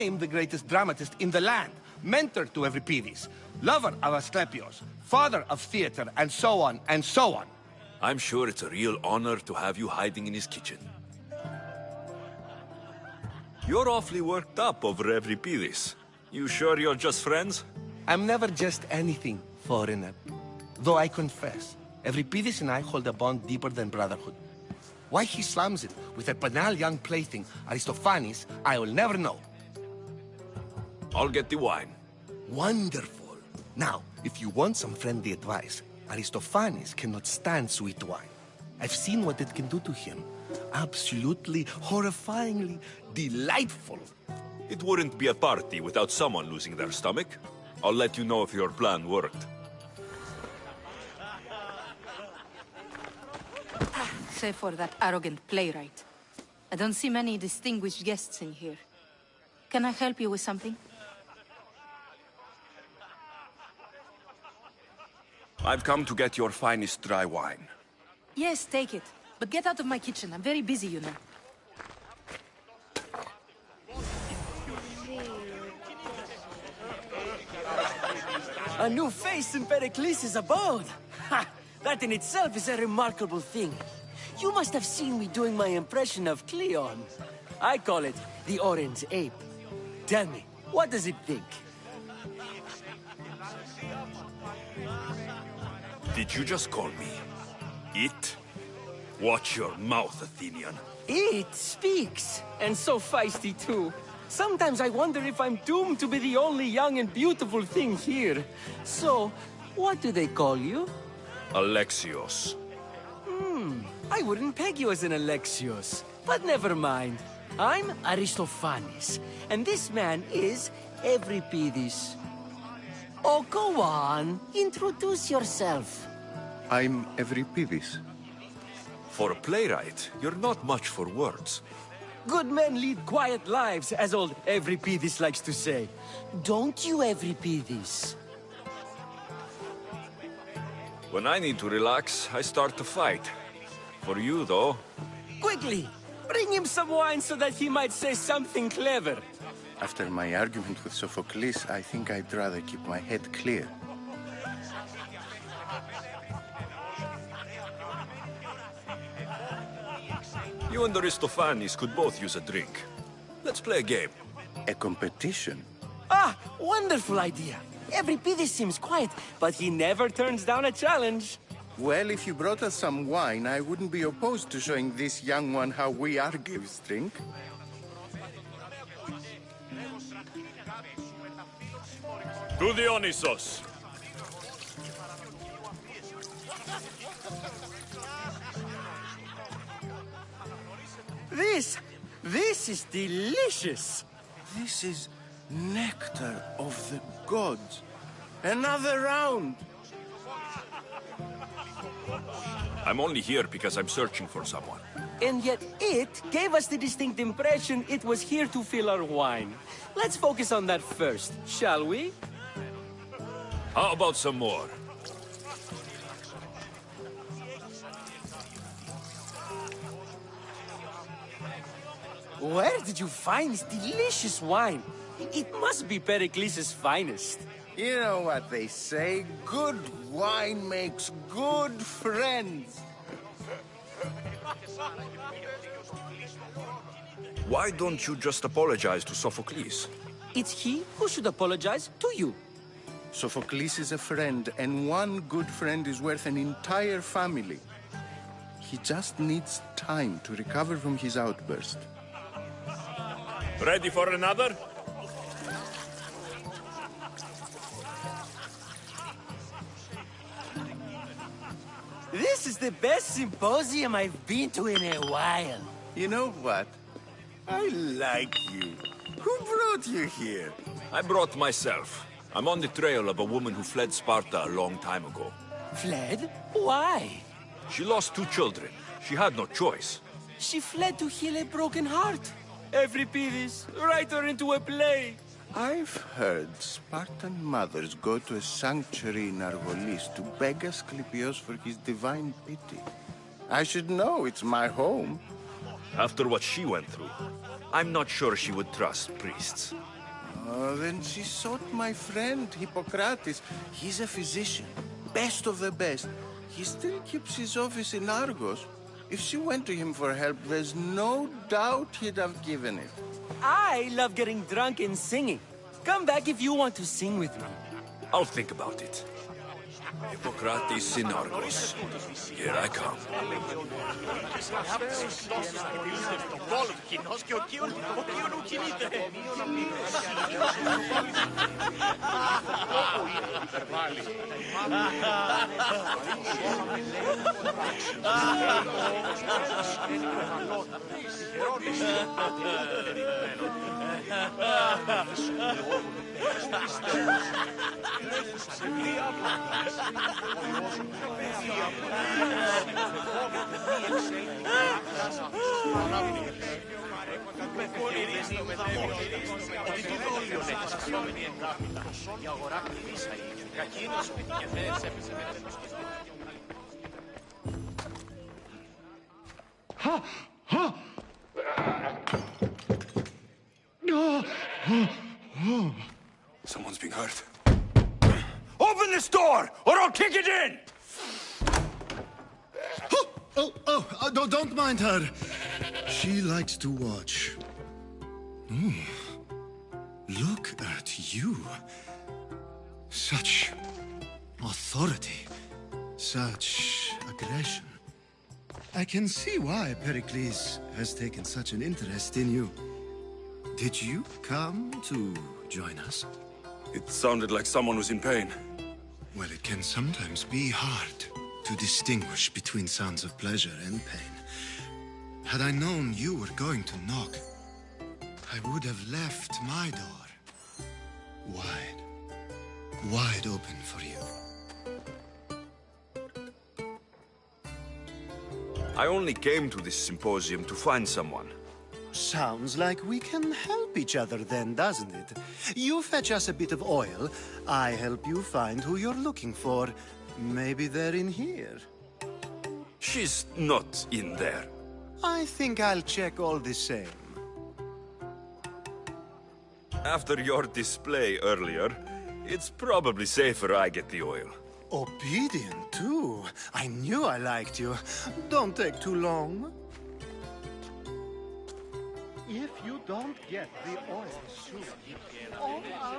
I'm the greatest dramatist in the land, mentor to Euripides, lover of Asclepius, father of theater, and so on, and so on. I'm sure it's a real honor to have you hiding in his kitchen. You're awfully worked up over Euripides. You sure you're just friends? I'm never just anything, foreigner. Though I confess, Euripides and I hold a bond deeper than brotherhood. Why he slams it with a banal young plaything, Aristophanes, I will never know. I'll get the wine. Wonderful. Now, if you want some friendly advice, Aristophanes cannot stand sweet wine. I've seen what it can do to him. Absolutely, horrifyingly delightful. It wouldn't be a party without someone losing their stomach. I'll let you know if your plan worked. Save for that arrogant playwright. I don't see many distinguished guests in here. Can I help you with something? I've come to get your finest dry wine. Yes, take it. But get out of my kitchen. I'm very busy, you know. A new face in Pericles' abode! Ha! That in itself is a remarkable thing. You must have seen me doing my impression of Cleon. I call it the Orange Ape. Tell me, what does it think? Did you just call me it? Watch your mouth, Athenian. It speaks, and so feisty too. Sometimes I wonder if I'm doomed to be the only young and beautiful thing here. So, what do they call you? Alexios. I wouldn't peg you as an Alexios. But never mind. I'm Aristophanes, and this man is Euripides. Oh, go on. Introduce yourself. I'm Euripides. For a playwright, you're not much for words. Good men lead quiet lives, as old Euripides likes to say. Don't you, Euripides? When I need to relax, I start to fight. For you, though... Quickly! Bring him some wine so that he might say something clever. After my argument with Sophocles, I think I'd rather keep my head clear. You and Aristophanes could both use a drink. Let's play a game. A competition? Ah, wonderful idea. Euripides seems quiet, but he never turns down a challenge. Well, if you brought us some wine, I wouldn't be opposed to showing this young one how we Argives drink. To the Odysseus. This is delicious. This is nectar of the gods. Another round. I'm only here because I'm searching for someone. And yet it gave us the distinct impression it was here to fill our wine. Let's focus on that first, shall we? How about some more? Where did you find this delicious wine? It must be Pericles' finest. You know what they say, good wine makes good friends. Why don't you just apologize to Sophocles? It's he who should apologize to you. Sophocles is a friend, and one good friend is worth an entire family. He just needs time to recover from his outburst. Ready for another? This is the best symposium I've been to in a while. You know what? I like you. Who brought you here? I brought myself. I'm on the trail of a woman who fled Sparta a long time ago. Fled? Why? She lost 2 children. She had no choice. She fled to heal a broken heart. Euripides, write her into a play. I've heard Spartan mothers go to a sanctuary in Argolis to beg Asclepius for his divine pity. I should know, it's my home. After what she went through, I'm not sure she would trust priests. Oh, then she sought my friend, Hippocrates. He's a physician, best of the best. He still keeps his office in Argos. If she went to him for help, there's no doubt he'd have given it. I love getting drunk and singing. Come back if you want to sing with me. I'll think about it. Hippocrates in Argos. Here I come. Someone's being hurt. Open this door, or I'll kick it in! Don't mind her. She likes to watch. Look at you. Such authority. Such aggression. I can see why Pericles has taken such an interest in you. Did you come to join us? It sounded like someone was in pain. Well, it can sometimes be hard to distinguish between sounds of pleasure and pain. Had I known you were going to knock, I would have left my door wide open for you. I only came to this symposium to find someone. Sounds like we can help each other then, doesn't it? You fetch us a bit of oil, I help you find who you're looking for. Maybe they're in here. She's not in there. I think I'll check all the same. After your display earlier, it's probably safer I get the oil. Obedient, too. I knew I liked you. Don't take too long. If you don't get the oil soon, all our...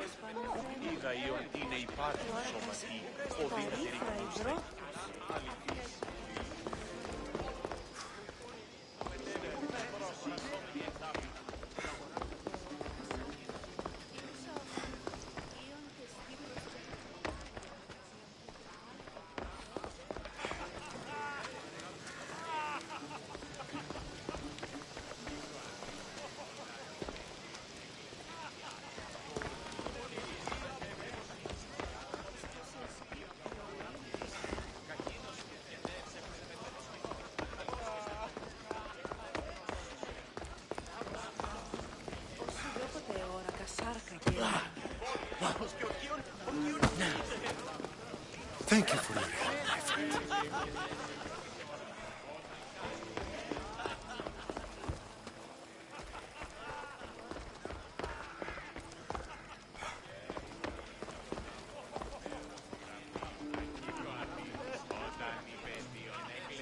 Thank you for your help, my friend.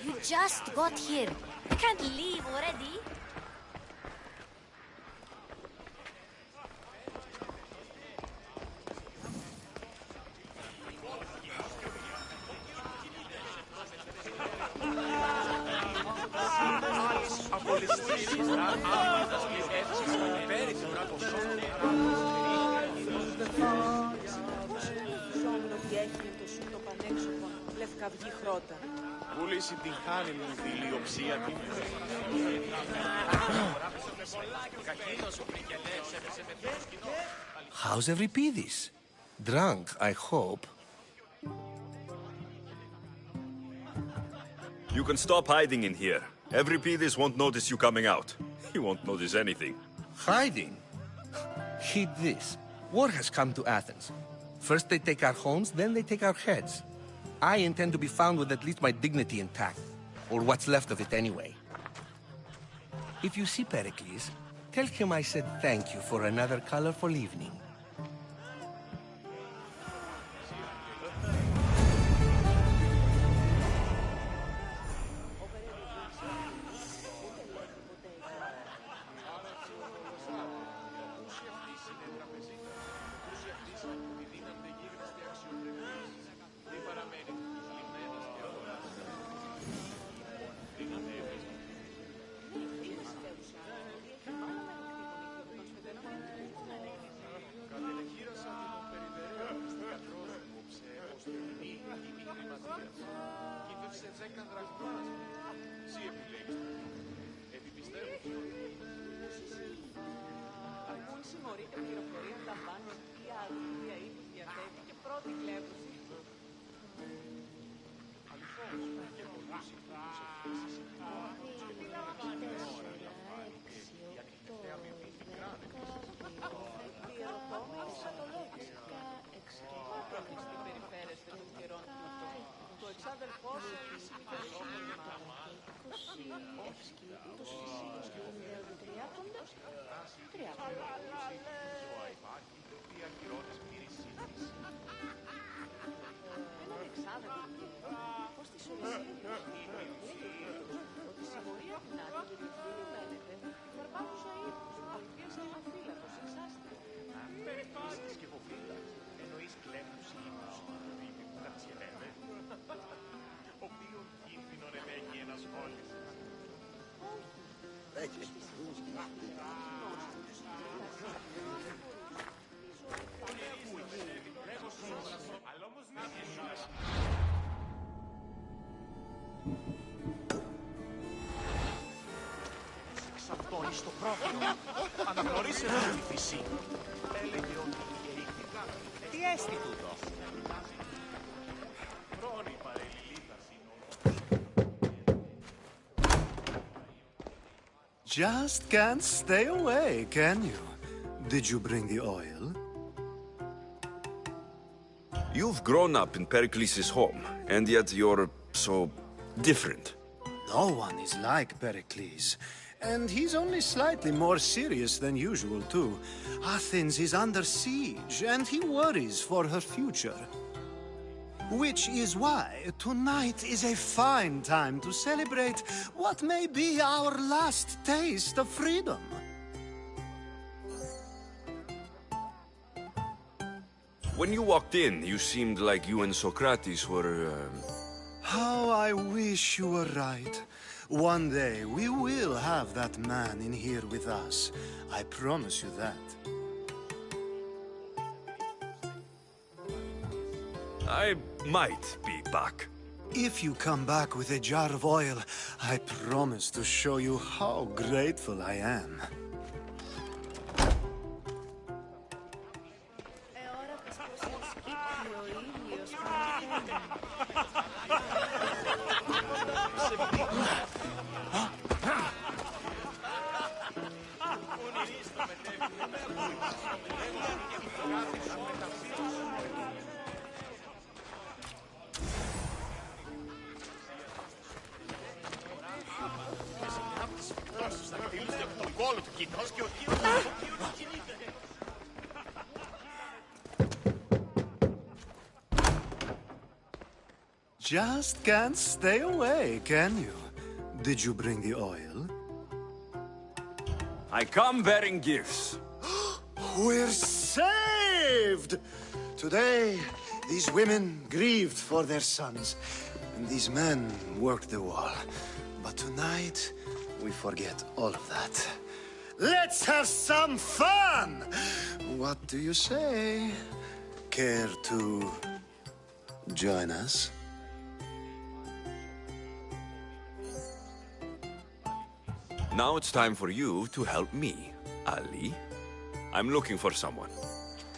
You just got here. You can't leave already. How's Euripides? Drunk, I hope. You can stop hiding in here. Euripides won't notice you coming out. He won't notice anything. Hiding? Heed this. War has come to Athens. First they take our homes, then they take our heads. I intend to be found with at least my dignity intact. Or what's left of it anyway. If you see Pericles, tell him I said thank you for another colorful evening. Εξαρτώνει στο πρόβλημα. Αναγνωρίσε εδώ τη φύση. Έλεγε ότι είχε ρίχνει. Τι έστι τούτο. Χρόνη παρελιλίδα Just can't stay away, can you? Did you bring the oil? You've grown up in Pericles' home, and yet you're so different. No one is like Pericles. And he's only slightly more serious than usual, too. Athens is under siege, and he worries for her future. Which is why tonight is a fine time to celebrate what may be our last taste of freedom. When you walked in, you seemed like you and Socrates were... How I wish you were right. One day we will have that man in here with us. I promise you that. I might be back. If you come back with a jar of oil, I promise to show you how grateful I am. Just can't stay away, can you? Did you bring the oil? I come bearing gifts. We're saved! Today, these women grieved for their sons, and these men worked the wall. But tonight, we forget all of that. Let's have some fun! What do you say? Care to join us? Now it's time for you to help me, Ali. I'm looking for someone.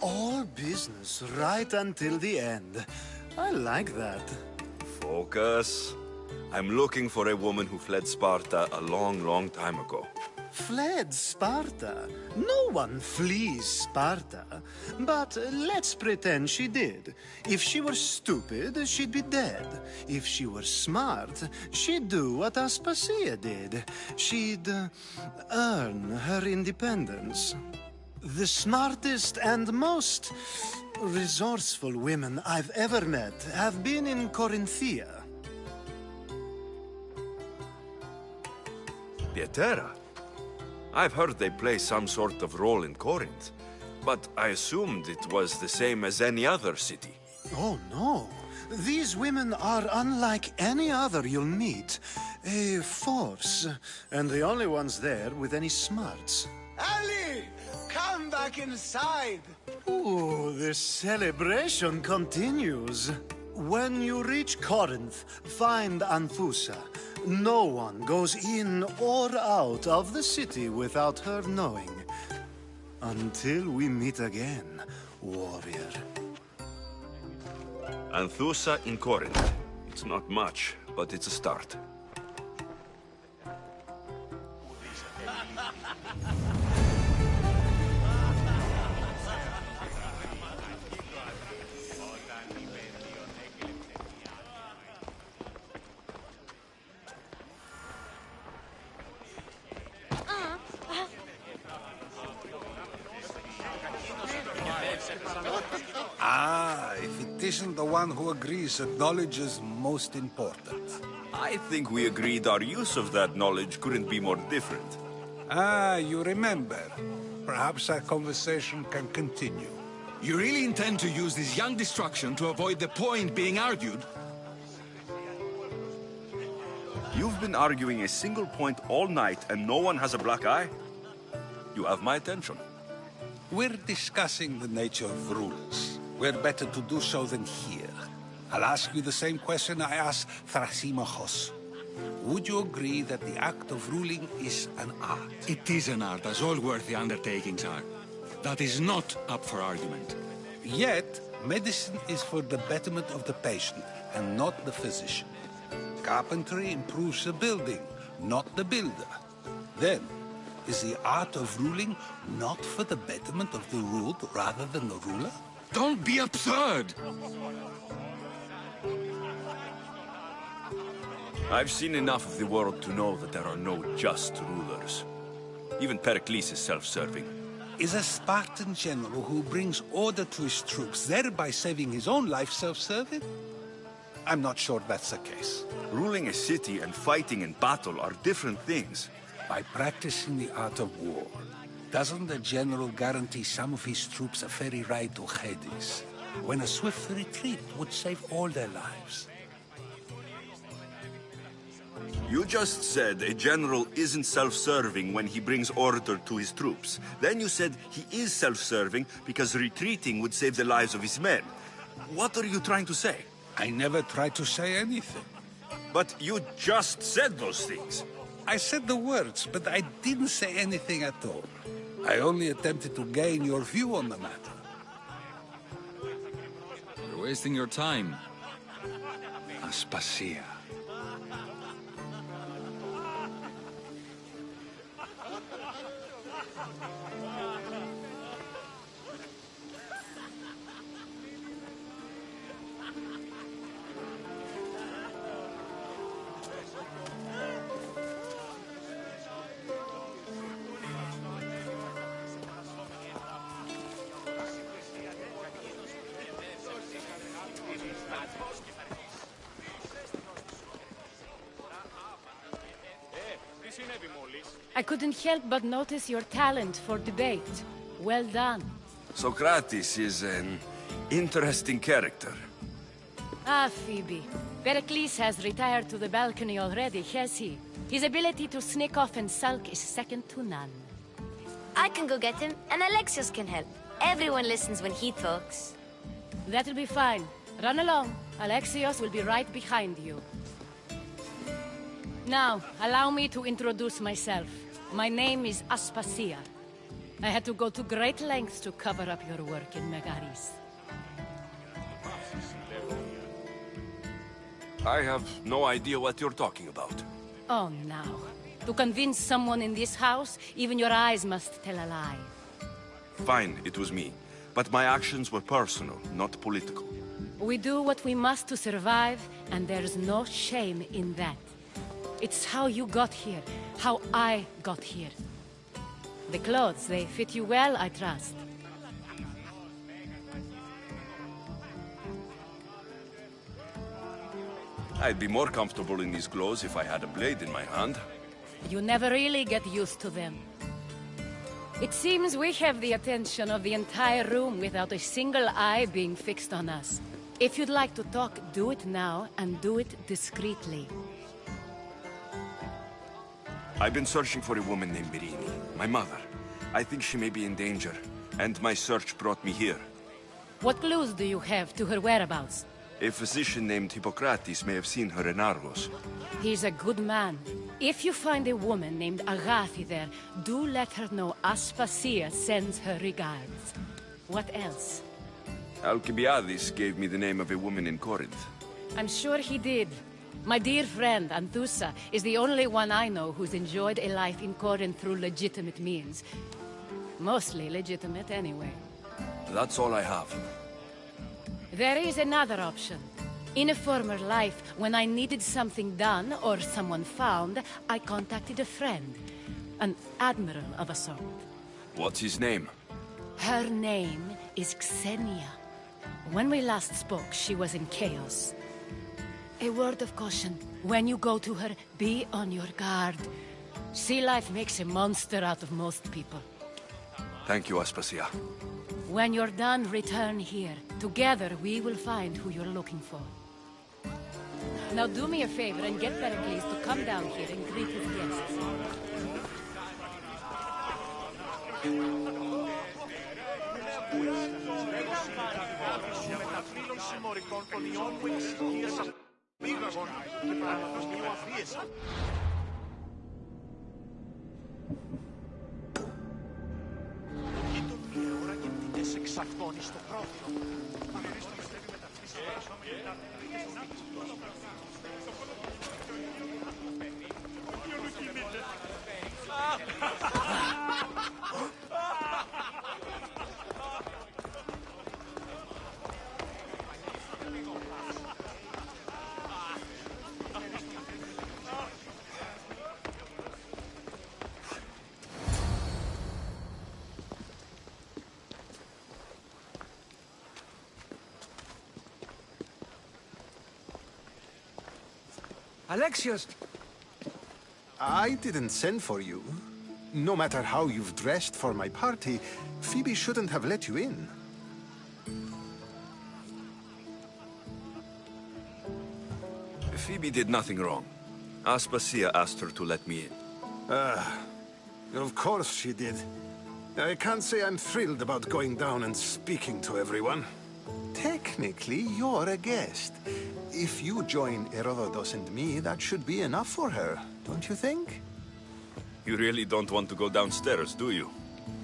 All business right until the end. I like that. Focus. I'm looking for a woman who fled Sparta a long, long time ago. Fled Sparta? No one flees Sparta. But let's pretend she did. If she were stupid, she'd be dead. If she were smart, she'd do what Aspasia did. She'd earn her independence. The smartest and most resourceful women I've ever met have been in Corinthia. Pietera? I've heard they play some sort of role in Corinth, but I assumed it was the same as any other city. Oh, no. These women are unlike any other you'll meet. A force, and the only ones there with any smarts. Ali! Come back inside! Ooh, the celebration continues. When you reach Corinth, find Anthusa. No one goes in or out of the city without her knowing. Until we meet again, warrior. Anthusa in Corinth. It's not much, but it's a start. If it isn't the one who agrees that knowledge is most important. I think we agreed our use of that knowledge couldn't be more different. You remember. Perhaps our conversation can continue. You really intend to use this young destruction to avoid the point being argued? You've been arguing a single point all night and no one has a black eye? You have my attention. We're discussing the nature of rules. We're better to do so than here. I'll ask you the same question I asked Thrasimachos. Would you agree that the act of ruling is an art? It is an art, as all worthy undertakings are. That is not up for argument. Yet, medicine is for the betterment of the patient, and not the physician. Carpentry improves the building, not the builder. Then, is the art of ruling not for the betterment of the ruled rather than the ruler? Don't be absurd! I've seen enough of the world to know that there are no just rulers. Even Pericles is self-serving. Is a Spartan general who brings order to his troops, thereby saving his own life, self-serving? I'm not sure that's the case. Ruling a city and fighting in battle are different things. By practicing the art of war, doesn't the general guarantee some of his troops a ferry ride to Hades, when a swift retreat would save all their lives? You just said a general isn't self-serving when he brings order to his troops. Then you said he is self-serving because retreating would save the lives of his men. What are you trying to say? I never tried to say anything. But you just said those things. I said the words, but I didn't say anything at all. I only attempted to gain your view on the matter. You're wasting your time. Aspasia. I couldn't help but notice your talent for debate. Well done. Socrates is an interesting character. Ah, Phoebe. Pericles has retired to the balcony already, has he? His ability to sneak off and sulk is second to none. I can go get him, and Alexios can help. Everyone listens when he talks. That'll be fine. Run along. Alexios will be right behind you. Now, allow me to introduce myself. My name is Aspasia. I had to go to great lengths to cover up your work in Megaris. I have no idea what you're talking about. Oh, now. To convince someone in this house, even your eyes must tell a lie. Fine, it was me. But my actions were personal, not political. We do what we must to survive, and there's no shame in that. It's how you got here, how I got here. The clothes, they fit you well, I trust. I'd be more comfortable in these clothes if I had a blade in my hand. You never really get used to them. It seems we have the attention of the entire room without a single eye being fixed on us. If you'd like to talk, do it now, and do it discreetly. I've been searching for a woman named Mirini, my mother. I think she may be in danger, and my search brought me here. What clues do you have to her whereabouts? A physician named Hippocrates may have seen her in Argos. He's a good man. If you find a woman named Agathi there, do let her know Aspasia sends her regards. What else? Alcibiades gave me the name of a woman in Corinth. I'm sure he did. My dear friend, Anthusa, is the only one I know who's enjoyed a life in Corinth through legitimate means. Mostly legitimate, anyway. That's all I have. There is another option. In a former life, when I needed something done or someone found, I contacted a friend. An admiral of a sort. What's his name? Her name is Xenia. When we last spoke, she was in chaos. A word of caution. When you go to her, be on your guard. Sea life makes a monster out of most people. Thank you, Aspasia. When you're done, return here. Together, we will find who you're looking for. Now do me a favor and get Pericles to come down here and greet his guests. Alexios! I didn't send for you. No matter how you've dressed for my party, Phoebe shouldn't have let you in. Phoebe did nothing wrong. Aspasia asked her to let me in. Of course she did. I can't say I'm thrilled about going down and speaking to everyone. Technically, you're a guest. If you join Herodotus and me, that should be enough for her, don't you think? You really don't want to go downstairs, do you?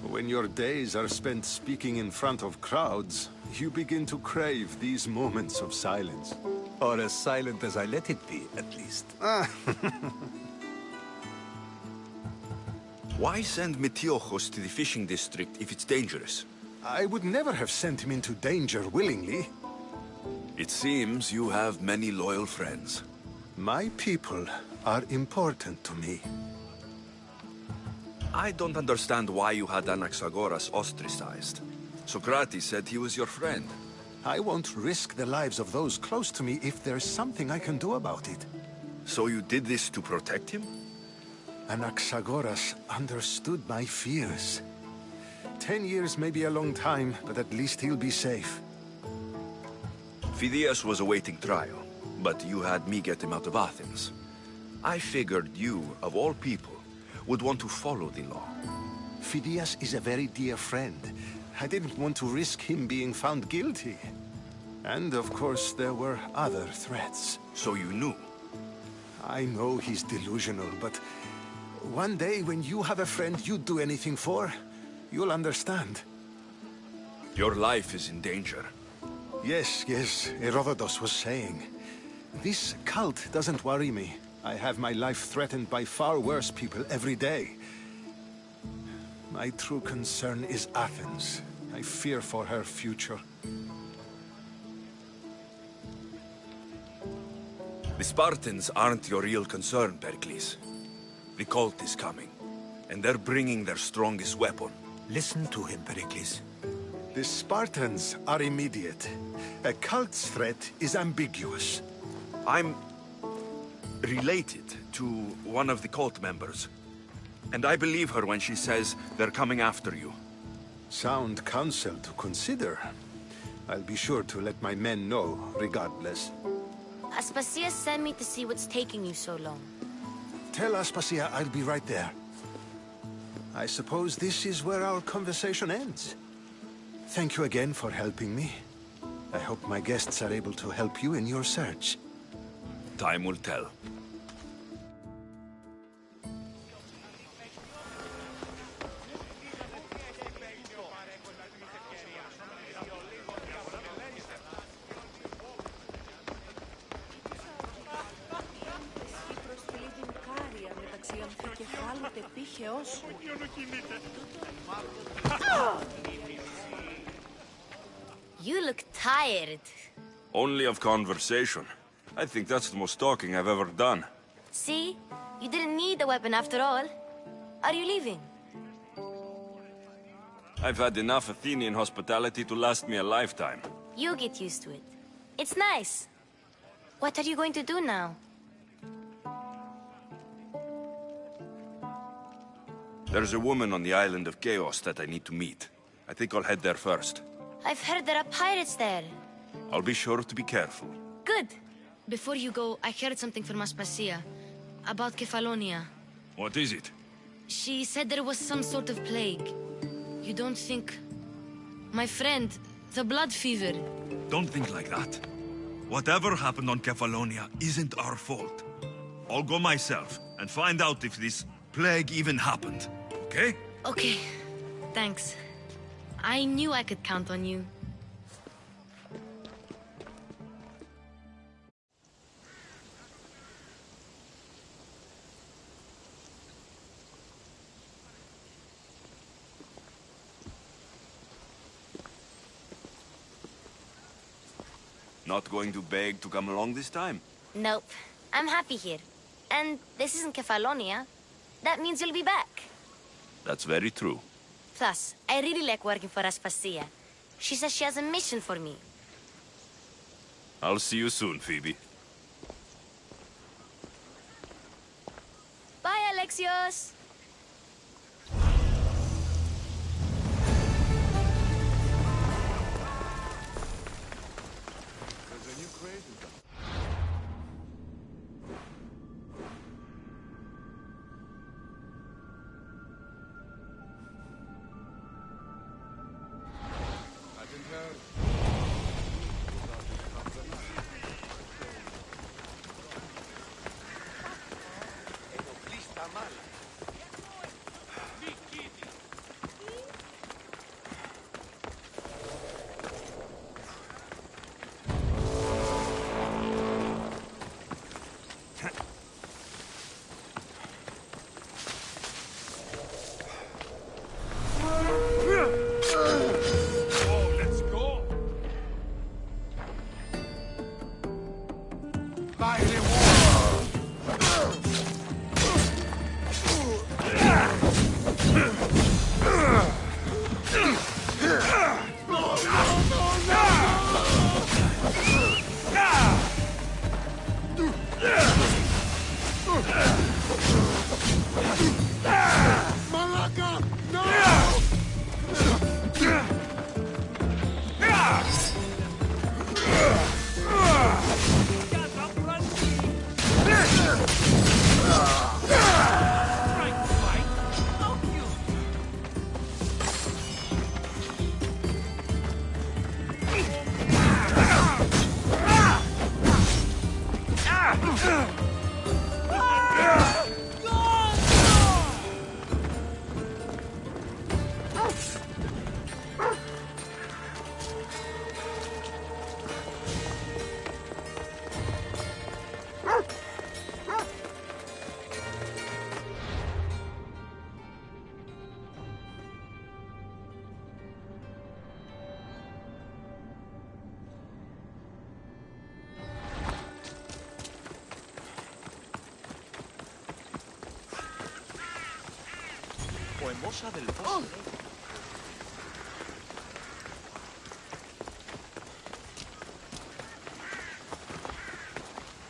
When your days are spent speaking in front of crowds, you begin to crave these moments of silence. Or as silent as I let it be, at least. Why send Metiochos to the fishing district if it's dangerous? I would never have sent him into danger willingly. It seems you have many loyal friends. My people are important to me. I don't understand why you had Anaxagoras ostracized. Socrates said he was your friend. I won't risk the lives of those close to me if there's something I can do about it. So you did this to protect him? Anaxagoras understood my fears. 10 years may be a long time, but at least he'll be safe. Phidias was awaiting trial, but you had me get him out of Athens. I figured you, of all people, would want to follow the law. Phidias is a very dear friend. I didn't want to risk him being found guilty. And of course, there were other threats. So you knew? I know he's delusional, but one day when you have a friend you'd do anything for, you'll understand. Your life is in danger. Yes, Herodotus was saying. This cult doesn't worry me. I have my life threatened by far worse people every day. My true concern is Athens. I fear for her future. The Spartans aren't your real concern, Pericles. The cult is coming, and they're bringing their strongest weapon. Listen to him, Pericles. The Spartans are immediate. A cult's threat is ambiguous. I'm related to one of the cult members. And I believe her when she says they're coming after you. Sound counsel to consider. I'll be sure to let my men know, regardless. Aspasia sent me to see what's taking you so long. Tell Aspasia I'll be right there. I suppose this is where our conversation ends. Thank you again for helping me. I hope my guests are able to help you in your search. Time will tell. You look tired. Only of conversation. I think that's the most talking I've ever done. See? You didn't need the weapon after all. Are you leaving? I've had enough Athenian hospitality to last me a lifetime. You get used to it. It's nice. What are you going to do now? There's a woman on the island of Chaos that I need to meet. I think I'll head there first. I've heard there are pirates there. I'll be sure to be careful. Good. Before you go, I heard something from Aspasia. About Kefalonia. What is it? She said there was some sort of plague. You don't think... My friend, the blood fever. Don't think like that. Whatever happened on Kefalonia isn't our fault. I'll go myself and find out if this plague even happened, okay? Okay. Thanks. I knew I could count on you. Not going to beg to come along this time? Nope. I'm happy here. And this isn't Kefalonia. That means you'll be back. That's very true. Plus, I really like working for Aspasia. She says she has a mission for me. I'll see you soon, Phoebe. Bye, Alexios!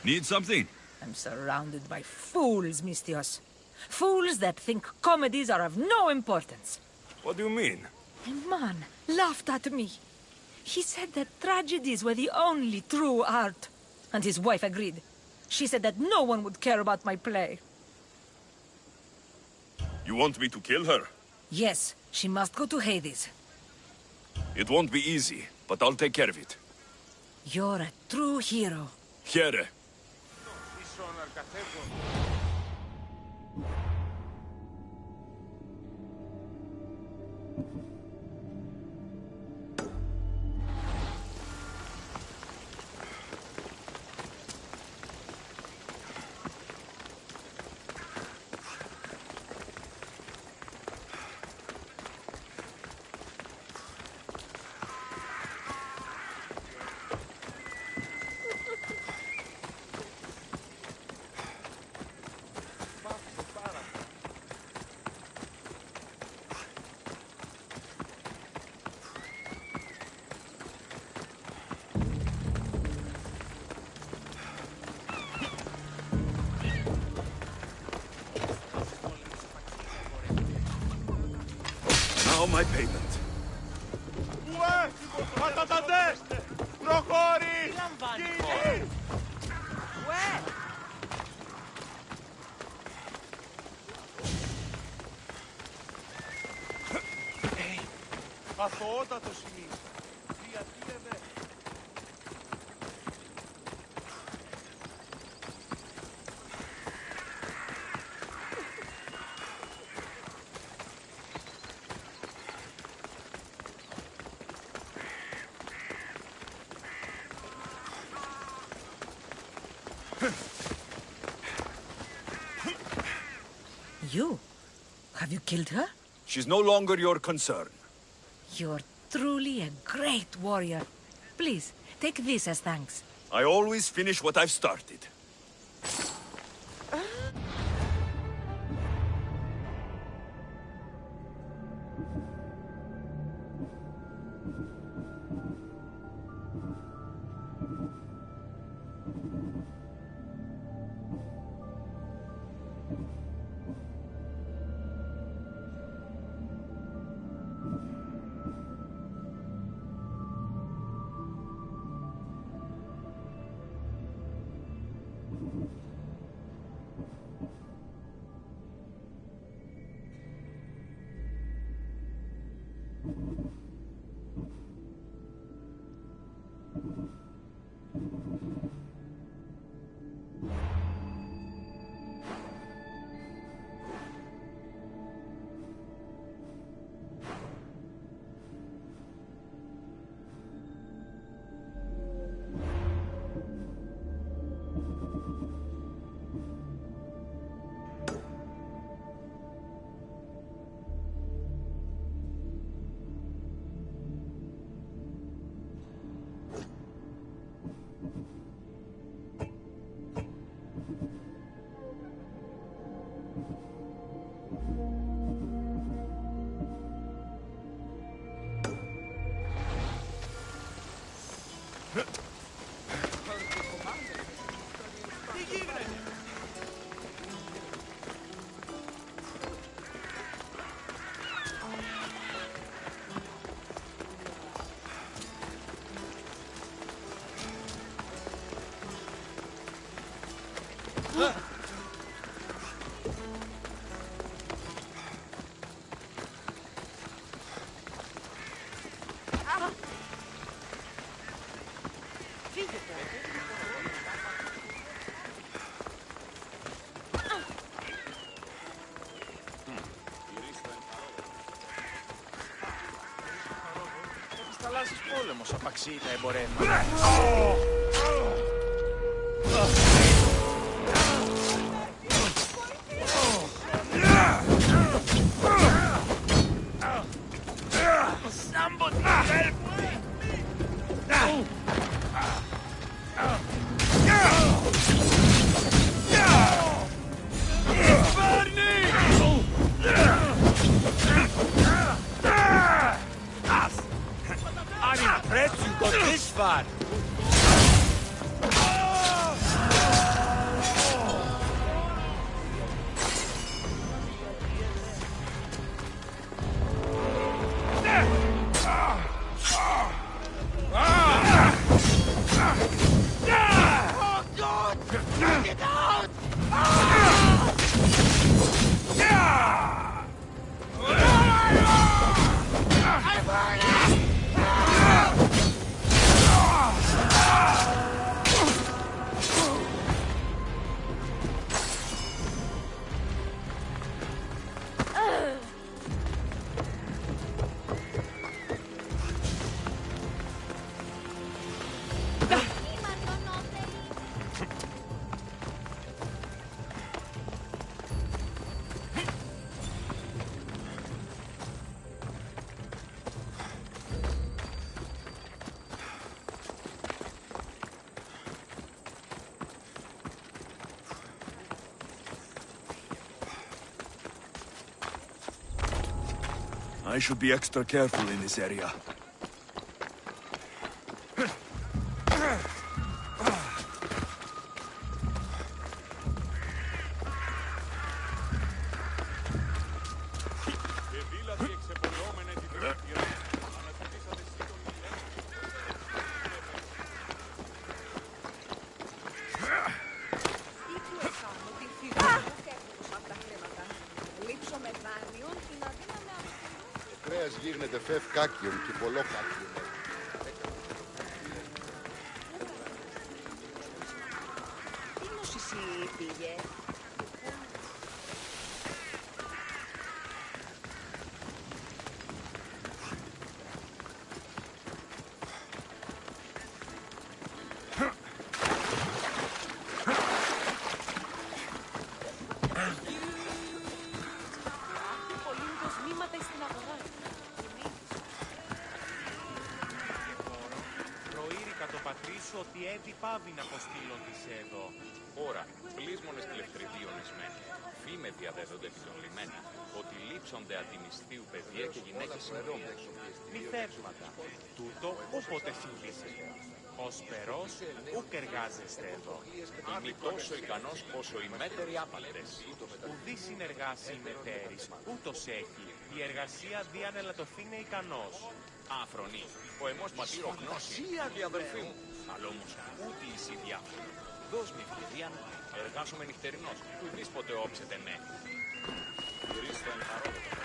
Need something? I'm surrounded by fools, Mistios. Fools that think comedies are of no importance. What do you mean? A man laughed at me. He said that tragedies were the only true art. And his wife agreed. She said that no one would care about my play. You want me to kill her? Yes, she must go to Hades. It won't be easy, but I'll take care of it. You're a true hero. Here. Now my payment. Ουε! Πατατατές! Προχώρη! Κύριε! Ουε! Αθωότατο σημείο. Διατίευε. You? Have you killed her? She's no longer your concern. You're truly a great warrior. Please, take this as thanks. I always finish what I've started. Θαλάσσης πόλεμος απαξίει τα εμπορεύματα. Somebody help me! It's burning! I'm impressed you got this far. Oh God! Get out! I'm burning! I should be extra careful in this area. Γίνεται φεύ κάκιον και πολλό κάκιον. Τι νοσησί πήγε? Ότι έδι πάβει να αποστήλων της εδώ. Ωρα, πλείσμονες τηλευτριβίων εσμέν. Φήμε διαδέδονται επί των λιμένων, ότι λείψονται αντιμισθίου παιδεία και γυναίκες συντρόμους. Μη θεύματα. Τούτο ούποτε συμβήσε. Ως περός ούκ εργάζεστε εδώ. Είμαι τόσο ικανός όσο οι μέτεροι άπαλτες. Ουδή συνεργάσει οι μετέρης, ούτως έχει. Η εργασία διανελατωθήνε ικανός. Άφρονη, ο εμός πατήρω γνώση. Σία διαδελφή μου. Αλλά όμως ούτε εσύ διάφορο. Δώσ' με ευκαιρίαν, εργάσομαι νυχτερινός. Ουδείς ποτέ όψετε ναι. Χρήστο εν παρόδοτο.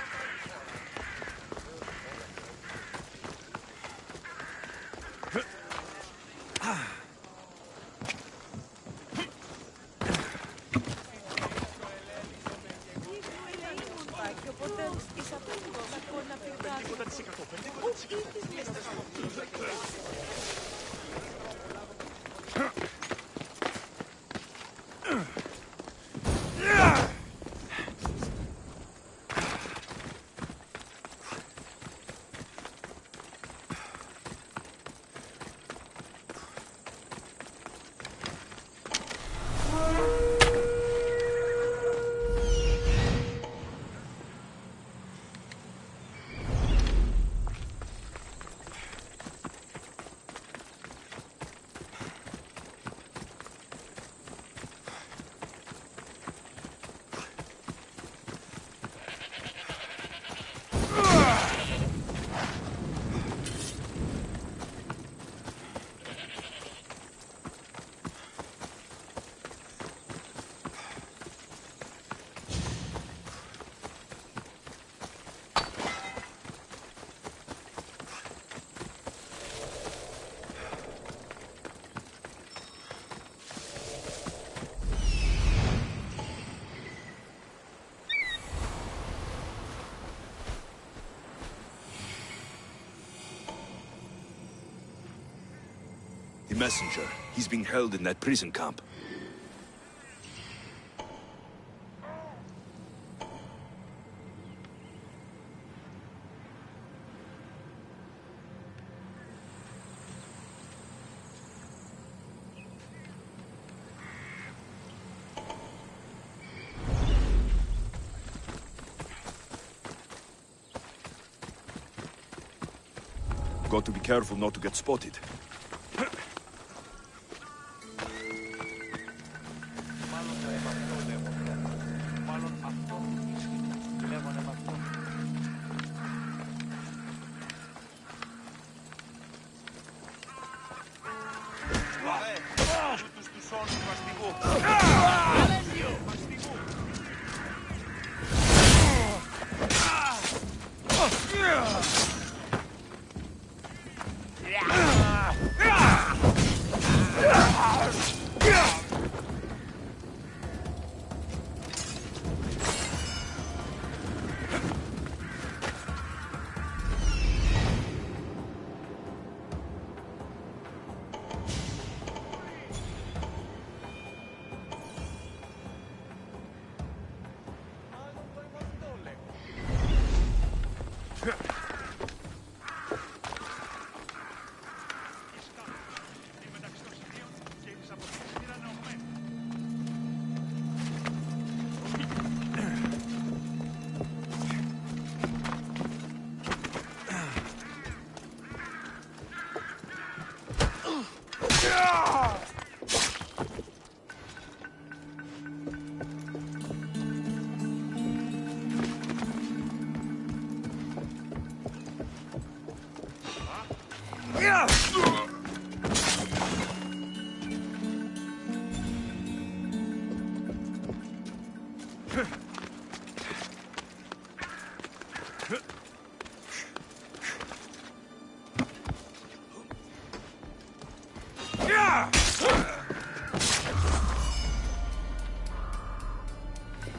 The messenger. He's being held in that prison camp. Got to be careful not to get spotted.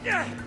Yeah!